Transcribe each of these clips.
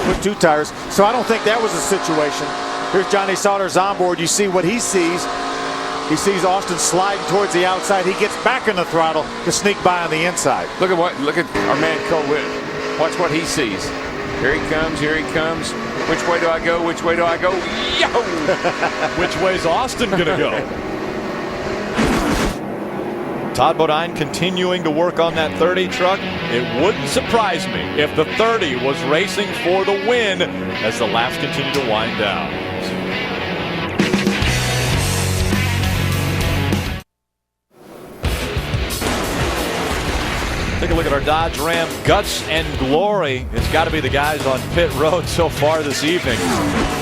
put 2 tires. So I don't think that was a situation. Here's Johnny Sauter's onboard. You see what he sees. He sees Austin sliding towards the outside. He gets back in the throttle to sneak by on the inside. Look at our man Cole Witt. Watch what he sees. Here he comes, here he comes. Which way do I go? Which way do I go? Yo! Which way's Austin gonna go? Todd Bodine continuing to work on that 30 truck. It wouldn't surprise me if the 30 was racing for the win as the laps continue to wind down. Take a look at our Dodge Ram guts and glory. It's got to be the guys on pit road so far this evening.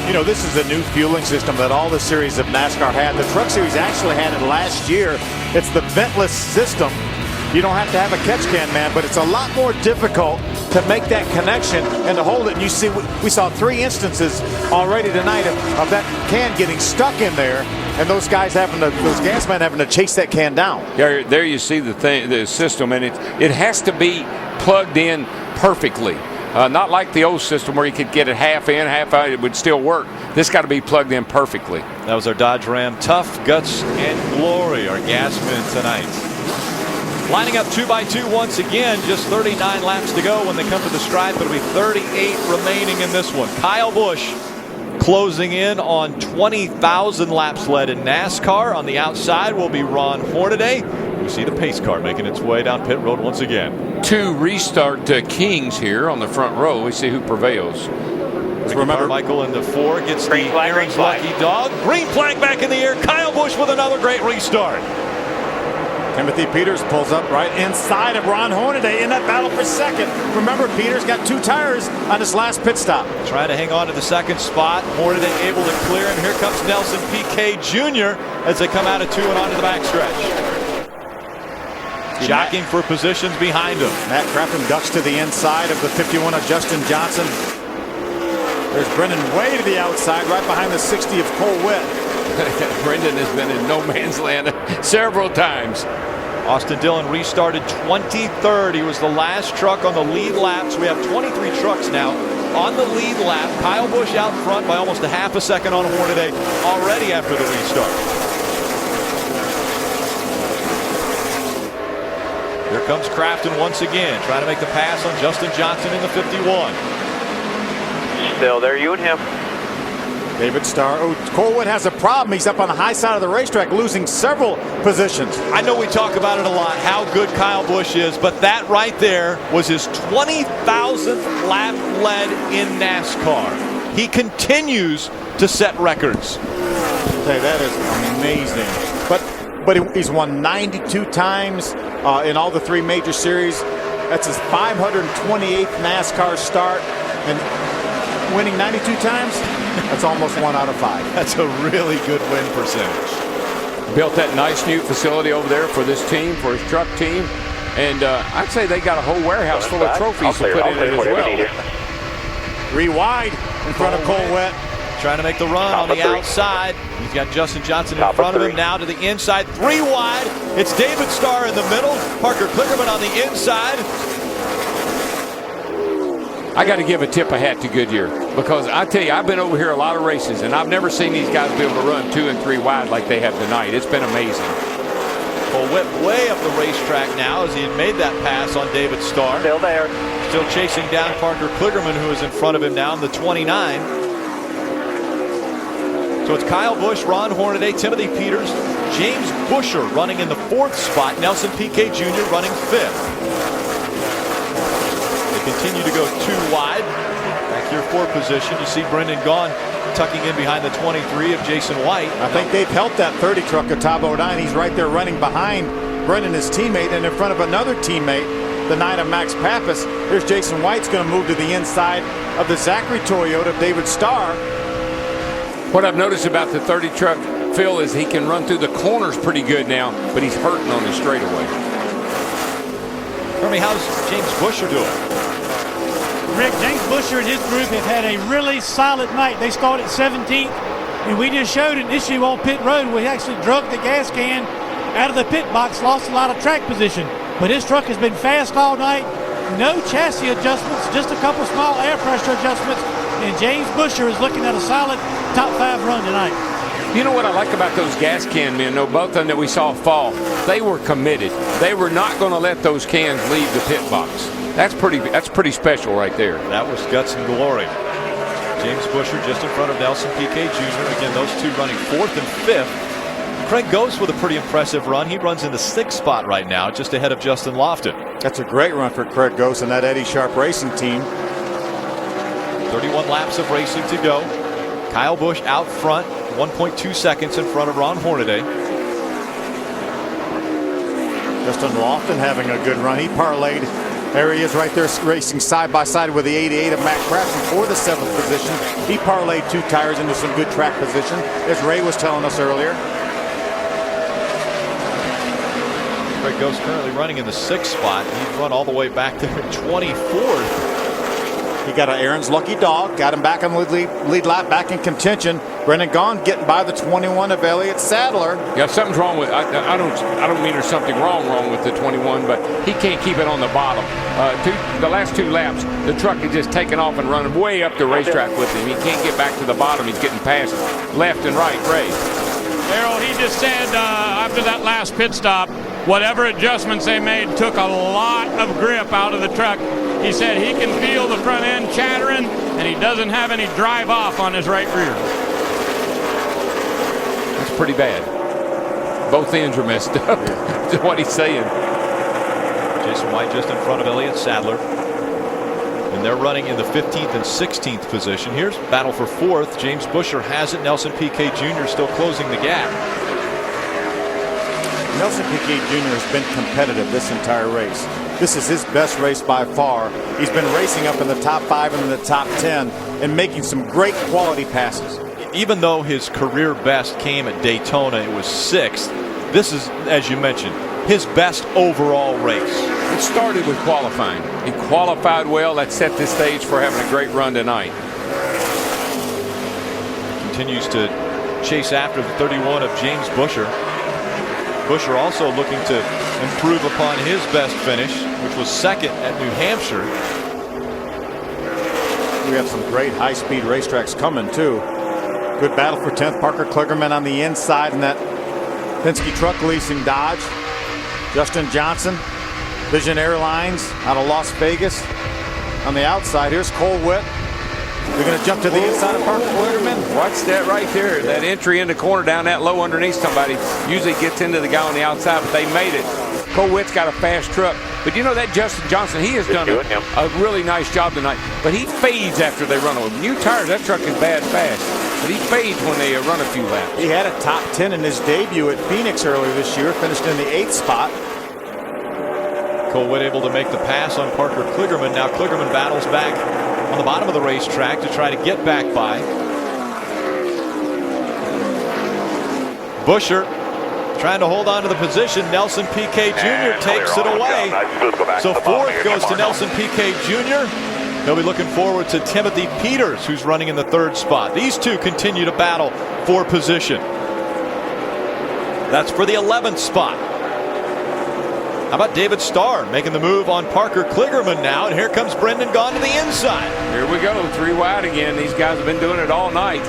You know, this is a new fueling system that all the series of NASCAR had. The Truck Series actually had it last year. It's the ventless system. You don't have to have a catch can, man, but it's a lot more difficult to make that connection and to hold it. And you see, we saw 3 instances already tonight of that can getting stuck in there, and those guys those gas men having to chase that can down. There you see the system, and it has to be plugged in perfectly. Not like the old system where you could get it half in, half out, it would still work. This got to be plugged in perfectly. That was our Dodge Ram Tough, Guts, and Glory, our gas men tonight. Lining up 2x2 once again, just 39 laps to go when they come to the stripe. It'll be 38 remaining in this one. Kyle Busch closing in on 20,000 laps led in NASCAR. On the outside will be Ron Hornaday. We see the pace car making its way down pit road once again. 2 restart kings here on the front row. We see who prevails. Remember, Michael in the 4 gets the Aaron's lucky dog. Green flag back in the air. Kyle Busch with another great restart. Timothy Peters pulls up right inside of Ron Hornaday in that battle for second. Remember, Peters got 2 tires on his last pit stop. Trying to hang on to the second spot. Hornaday able to clear, and here comes Nelson Piquet Jr. as they come out of 2 and onto the backstretch. Jockeying for positions behind him. Matt Crafton ducks to the inside of the 51 of Justin Johnson. There's Brendan way to the outside, right behind the 60 of Cole Witt. Brendan has been in no man's land several times. Austin Dillon restarted 23rd. He was the last truck on the lead lap. So we have 23 trucks now on the lead lap. Kyle Busch out front by almost a half a second on Hornaday already after the restart. Here comes Crafton once again, trying to make the pass on Justin Johnson in the 51. Still there, you and him. David Starr. Oh, Cole Witt has a problem. He's up on the high side of the racetrack, losing several positions. I know we talk about it a lot, how good Kyle Busch is, but that right there was his 20,000th lap led in NASCAR. He continues to set records. Hey, that is amazing. But he's won 92 times in all the 3 major series. That's his 528th NASCAR start. And winning 92 times, that's almost 1 out of 5. That's a really good win percentage. Built that nice new facility over there for this team, for his truck team. And I'd say they got a whole warehouse full of trophies to put in it as well. 3 wide in front of Cole Witt. Trying to make the run on the outside. He's got Justin Johnson in front of him now to the inside. 3 wide. It's David Starr in the middle. Parker Kligerman on the inside. I got to give a tip of hat to Goodyear, because I tell you, I've been over here a lot of races, and I've never seen these guys be able to run 2 and 3 wide like they have tonight. It's been amazing. Cole Witt way up the racetrack now as he had made that pass on David Starr. Still there. Still chasing down Parker Kligerman, who is in front of him now in the 29. So it's Kyle Busch, Ron Hornaday, Timothy Peters, James Busher running in the 4th spot, Nelson Piquet Jr. running 5th. They continue to go 2 wide. Back here 4 position. You see Brendan Gaughan tucking in behind the 23 of Jason White. I think they've helped that 30 truck of Todd Bodine. He's right there running behind Brendan, his teammate, and in front of another teammate, the 9 of Max Pappas. Here's Jason White's going to move to the inside of the Zachary Toyota of David Starr. What I've noticed about the 30 truck, Phil, is he can run through the corners pretty good now, but he's hurting on the straightaway. Hermie, how's James Busher doing? Rick, James Busher and his group have had a really solid night. They started 17th, and we just showed an issue on pit road. We actually drug the gas can out of the pit box, lost a lot of track position. But his truck has been fast all night. no chassis adjustments, just a couple small air pressure adjustments, and James Busher is looking at a solid top 5 run tonight. You know what I like about those gas can men, though, both of them that we saw fall, they were committed. They were not going to let those cans leave the pit box. That's pretty special right there. That was guts and glory. James Busher just in front of Nelson Piquet Jr. Again, those two running 4th and 5th. Craig Ghost with a pretty impressive run. He runs in the 6th spot right now, just ahead of Justin Lofton. That's a great run for Craig Ghost and that Eddie Sharp Racing team. 31 laps of racing to go. Kyle Busch out front, 1.2 seconds in front of Ron Hornaday. Justin Lofton having a good run. He parlayed. There he is right there racing side by side with the 88 of Matt Crafton for the 7th position. He parlayed 2 tires into some good track position, as Ray was telling us earlier. Craig Ghost currently running in the 6th spot. He's run all the way back there at 24th. He got an Aaron's lucky dog, got him back on the lead lap, back in contention. Brendan Gaughan getting by the 21 of Elliott Sadler. Yeah, something's wrong with. I don't mean there's something wrong with the 21, but he can't keep it on the bottom. The last 2 laps, the truck is just taking off and running way up the racetrack with him. He can't get back to the bottom. He's getting past left and right. Ray. Darrell, he just said after that last pit stop, whatever adjustments they made took a lot of grip out of the truck. He said he can feel the front end chattering, and he doesn't have any drive off on his right rear. That's pretty bad. Both ends are messed up. That's what he's saying. Jason White just in front of Elliott Sadler. And they're running in the 15th and 16th position. Here's battle for 4th. James Busher has it. Nelson Piquet Jr. still closing the gap. Nelson Piquet Jr. has been competitive this entire race. This is his best race by far. He's been racing up in the top 5 and in the top 10 and making some great quality passes. Even though his career best came at Daytona, it was 6th. This is, as you mentioned, his best overall race. It started with qualifying. He qualified well. That set the stage for having a great run tonight. Continues to chase after the 31 of James Busher. Busher also looking to improve upon his best finish, which was 2nd at New Hampshire. We have some great high-speed racetracks coming, too. Good battle for 10th. Parker Kligerman on the inside in that Penske Truck Leasing Dodge. Justin Johnson, Vision Airlines out of Las Vegas. On the outside, here's Cole Witt. We're going to jump to the inside of Parker Kligerman. Watch that right there. That entry in the corner down that low underneath somebody usually gets into the guy on the outside, but they made it. Cole Witt's got a fast truck. But you know that Justin Johnson, he has done a really nice job tonight. But he fades after they run over. New tires, that truck is bad fast. But he fades when they run a few laps. He had a top 10 in his debut at Phoenix earlier this year, finished in the 8th spot. Cole Witt able to make the pass on Parker Kligerman. Now Kligerman battles back on the bottom of the racetrack to try to get back by. Busher trying to hold on to the position. Nelson Piquet Jr. takes it away. So 4th goes to Nelson Piquet Jr. He'll be looking forward to Timothy Peters, who's running in the 3rd spot. These two continue to battle for position. That's for the 11th spot. How about David Starr making the move on Parker Kligerman now, and here comes Brendan Gaughan to the inside. Here we go, 3 wide again. These guys have been doing it all night.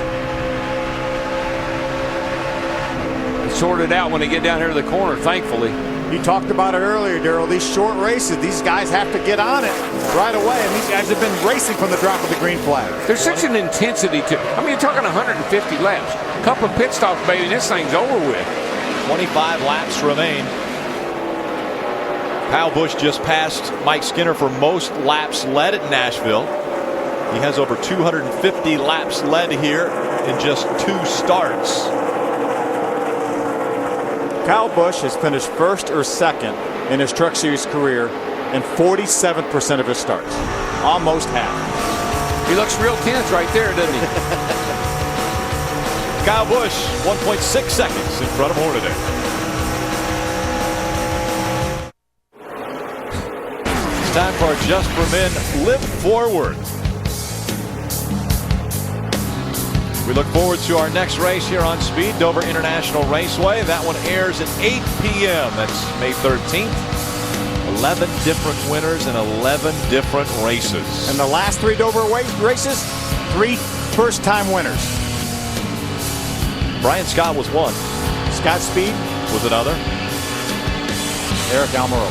They sort it out when they get down here to the corner, thankfully. You talked about it earlier, Darrell. These short races, these guys have to get on it right away, and these guys have been racing from the drop of the green flag. There's such an intensity to it. I mean, you're talking 150 laps. A couple of pit stops, baby, and this thing's over with. 25 laps remain. Kyle Busch just passed Mike Skinner for most laps led at Nashville. He has over 250 laps led here in just 2 starts. Kyle Busch has finished 1st or 2nd in his Truck Series career in 47% of his starts. Almost half. He looks real tense right there, doesn't he? Kyle Busch, 1.6 seconds in front of Hornaday. Time for our Just for Men Live Forward. We look forward to our next race here on Speed, Dover International Raceway. That one airs at 8 p.m. That's May 13th. 11 different winners in 11 different races. And the last 3 Dover races, 3 first-time winners. Brian Scott was one. Scott Speed was another. Eric Almirola.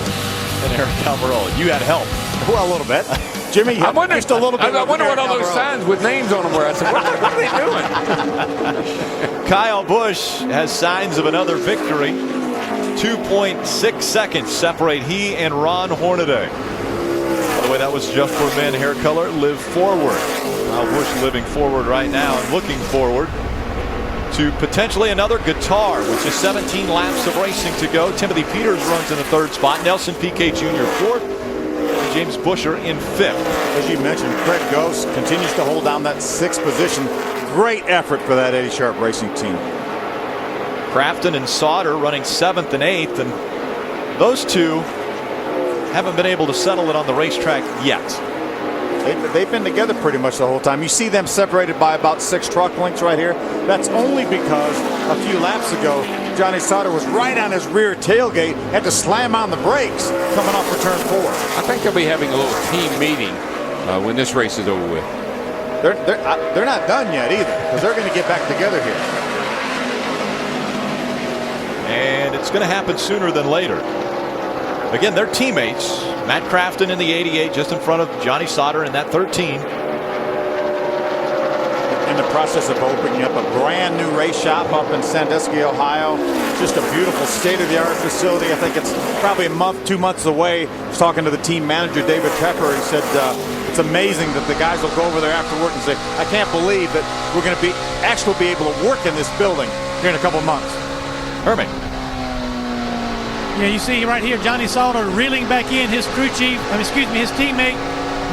And Eric Almirola. You had help. Well, a little bit. Jimmy, I wonder, just a little bit. I wonder what all those signs with names on them were. I said, what are they doing? Kyle Busch has signs of another victory. 2.6 seconds separate he and Ron Hornaday. By the way, that was just for men hair color. Live forward. Kyle Busch living forward right now and looking forward to potentially another guitar, which is 17 laps of racing to go. Timothy Peters runs in the 3rd spot. Nelson Piquet Jr. 4th. James Buescher in 5th. As you mentioned, Craig Ghost continues to hold down that 6th position. Great effort for that Eddie Sharp Racing team. Crafton and Sauter running 7th and 8th, and those two haven't been able to settle it on the racetrack yet. They've been together pretty much the whole time. You see them separated by about 6 truck lengths right here. That's only because a few laps ago, Johnny Sauter was right on his rear tailgate, had to slam on the brakes coming off for turn 4. I think they'll be having a little team meeting when this race is over with. They're not done yet either, because they're going to get back together here. And it's going to happen sooner than later. Again, they're teammates. Matt Crafton in the 88 just in front of Johnny Sauter in that 13. In the process of opening up a brand new race shop up in Sandusky, Ohio. Just a beautiful state-of-the-art facility. I think it's probably a month, 2 months away. I was talking to the team manager, David Pepper. He said it's amazing that the guys will go over there after work and say, I can't believe that we're going to be able to work in this building here in a couple months. Hermie. Yeah, you see right here, Johnny Sauter reeling back in his crew chief, his teammate,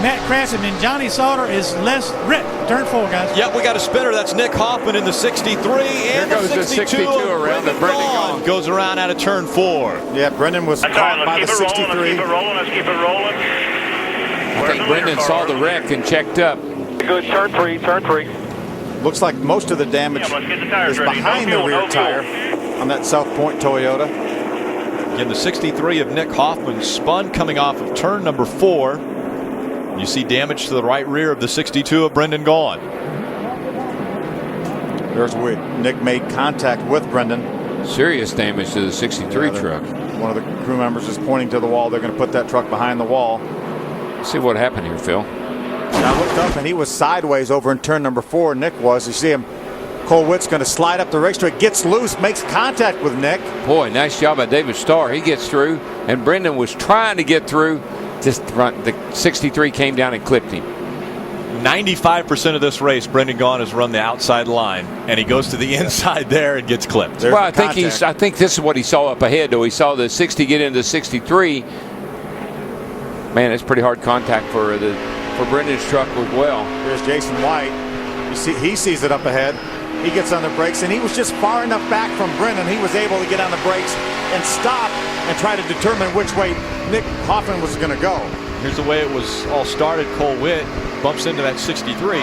Matt Crafton, and Johnny Sauter is less Rick. Turn 4, guys. Yep, we got a spinner. That's Nick Hoffman in the 63. And goes the 62 around the Brendan Gaughan. Goes around out of turn 4. Yeah, Brendan was caught by the 63. Let's keep it rolling. I think Brendan saw the wreck and checked up. Good, turn 3. Looks like most of the damage is behind the rear tire on that South Point Toyota. Again, the 63 of Nick Hoffman spun coming off of turn number 4. You see damage to the right rear of the 62 of Brendan Gaughan. There's where Nick made contact with Brendan. Serious damage to the 63 truck. One of the crew members is pointing to the wall. They're going to put that truck behind the wall. Let's see what happened here, Phil. I looked up and he was sideways over in turn number 4. Nick was. You see him. Cole Witt's going to slide up the racetrack, gets loose, makes contact with Nick. Boy, nice job by David Starr. He gets through, and Brendan was trying to get through. Just the 63 came down and clipped him. 95% of this race, Brendan Gaughan has run the outside line, and he goes to the inside there and gets clipped. There's well, I think this is what he saw up ahead, though. He saw the 60 get into 63. Man, it's pretty hard contact for Brendan's truck as well. There's Jason White. You see, he sees it up ahead. He gets on the brakes, and he was just far enough back from Brendan. He was able to get on the brakes and stop and try to determine which way Nick Hoffman was going to go. Here's the way it was all started. Cole Witt bumps into that 63.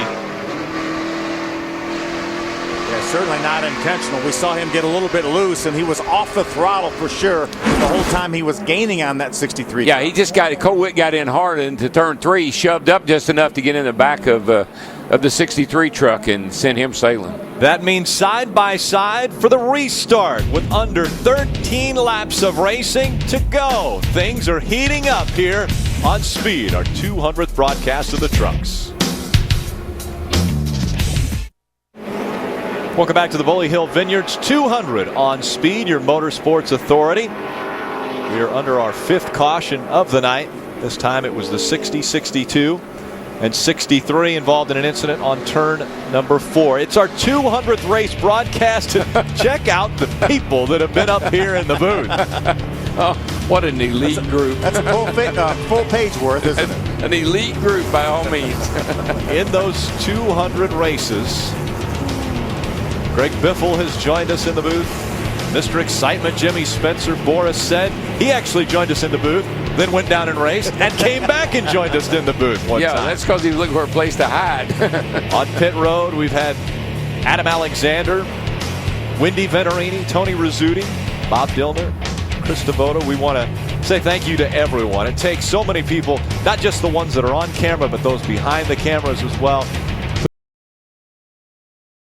Yeah, certainly not intentional. We saw him get a little bit loose, and he was off the throttle for sure the whole time he was gaining on that 63. Yeah, he just Cole Witt got in hard into turn 3, shoved up just enough to get in the back of the 63 truck and sent him sailing. That means side by side for the restart with under 13 laps of racing to go. Things are heating up here on Speed, our 200th broadcast of the trucks. Welcome back to the Bully Hill Vineyards 200 on Speed, your motorsports authority. We are under our 5th caution of the night. This time it was the 60, 62. And 63 involved in an incident on turn number 4. It's our 200th race broadcast. Check out the people that have been up here in the booth. Oh, what an elite group. That's a full page worth, isn't it? An elite group by all means. In those 200 races, Greg Biffle has joined us in the booth. Mr. Excitement, Jimmy Spencer, Boris said he actually joined us in the booth, then went down and raced, and came back and joined us in the booth one time. Yeah, that's because he was looking for a place to hide. On pit road, we've had Adam Alexander, Wendy Venturini, Tony Rizzuti, Bob Dillner, Chris Devoto. We want to say thank you to everyone. It takes so many people, not just the ones that are on camera, but those behind the cameras as well.